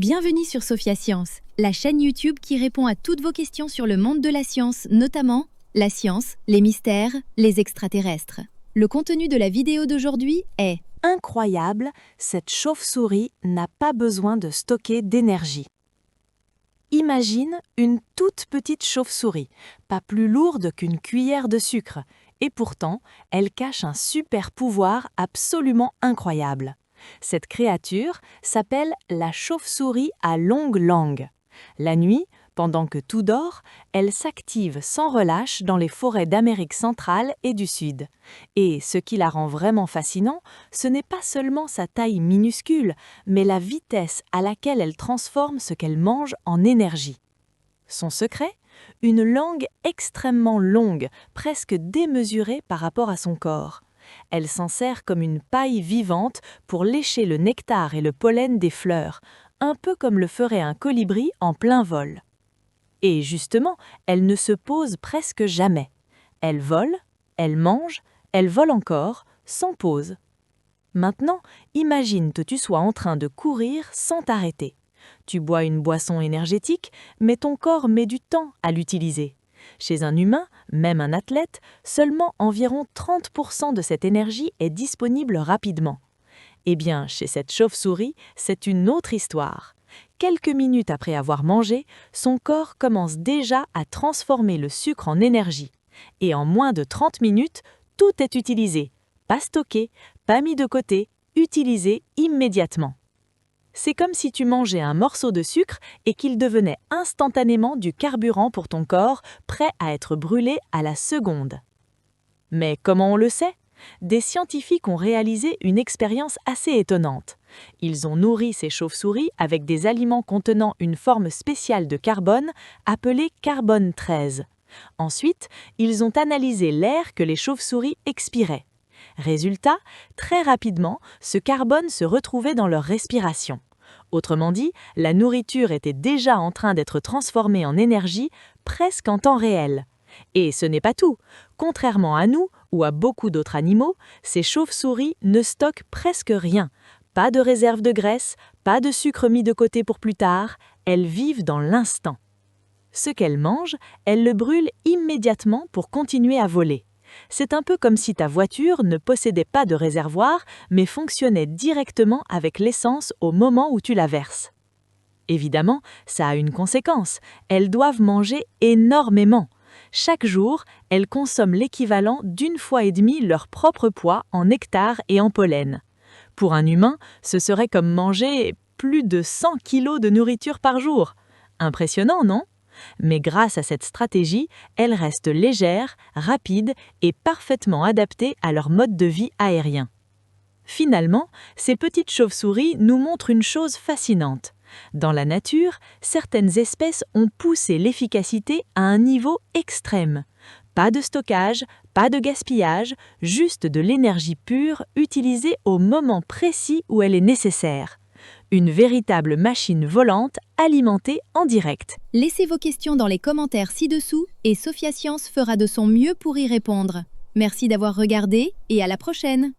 Bienvenue sur Sophia Science, la chaîne YouTube qui répond à toutes vos questions sur le monde de la science, notamment la science, les mystères, les extraterrestres. Le contenu de la vidéo d'aujourd'hui est Incroyable, cette chauve-souris n'a pas besoin de stocker d'énergie. Imagine une toute petite chauve-souris, pas plus lourde qu'une cuillère de sucre, et pourtant, elle cache un super pouvoir absolument incroyable. Cette créature s'appelle la chauve-souris à longue langue. La nuit, pendant que tout dort, elle s'active sans relâche dans les forêts d'Amérique centrale et du Sud. Et ce qui la rend vraiment fascinant, ce n'est pas seulement sa taille minuscule, mais la vitesse à laquelle elle transforme ce qu'elle mange en énergie. Son secret ? Une langue extrêmement longue, presque démesurée par rapport à son corps. Elle s'en sert comme une paille vivante pour lécher le nectar et le pollen des fleurs, un peu comme le ferait un colibri en plein vol. Et justement, elle ne se pose presque jamais. Elle vole, elle mange, elle vole encore, sans pause. Maintenant, imagine que tu sois en train de courir sans t'arrêter. Tu bois une boisson énergétique, mais ton corps met du temps à l'utiliser. Chez un humain, même un athlète, seulement environ 30% de cette énergie est disponible rapidement. Eh bien, chez cette chauve-souris, c'est une autre histoire. Quelques minutes après avoir mangé, son corps commence déjà à transformer le sucre en énergie. Et en moins de 30 minutes, tout est utilisé. Pas stocké, pas mis de côté, utilisé immédiatement. C'est comme si tu mangeais un morceau de sucre et qu'il devenait instantanément du carburant pour ton corps, prêt à être brûlé à la seconde. Mais comment on le sait ? Des scientifiques ont réalisé une expérience assez étonnante. Ils ont nourri ces chauves-souris avec des aliments contenant une forme spéciale de carbone appelée carbone 13. Ensuite, ils ont analysé l'air que les chauves-souris expiraient. Résultat, très rapidement, ce carbone se retrouvait dans leur respiration. Autrement dit, la nourriture était déjà en train d'être transformée en énergie presque en temps réel. Et ce n'est pas tout. Contrairement à nous ou à beaucoup d'autres animaux, ces chauves-souris ne stockent presque rien. Pas de réserve de graisse, pas de sucre mis de côté pour plus tard, elles vivent dans l'instant. Ce qu'elles mangent, elles le brûlent immédiatement pour continuer à voler. C'est un peu comme si ta voiture ne possédait pas de réservoir, mais fonctionnait directement avec l'essence au moment où tu la verses. Évidemment, ça a une conséquence. Elles doivent manger énormément. Chaque jour, elles consomment l'équivalent d'1,5 fois leur propre poids en nectar et en pollen. Pour un humain, ce serait comme manger plus de 100 kilos de nourriture par jour. Impressionnant, non ? Mais grâce à cette stratégie, elles restent légères, rapides et parfaitement adaptées à leur mode de vie aérien. Finalement, ces petites chauves-souris nous montrent une chose fascinante. Dans la nature, certaines espèces ont poussé l'efficacité à un niveau extrême. Pas de stockage, pas de gaspillage, juste de l'énergie pure utilisée au moment précis où elle est nécessaire. Une véritable machine volante alimentée en direct. Laissez vos questions dans les commentaires ci-dessous et Sophia Science fera de son mieux pour y répondre. Merci d'avoir regardé et à la prochaine.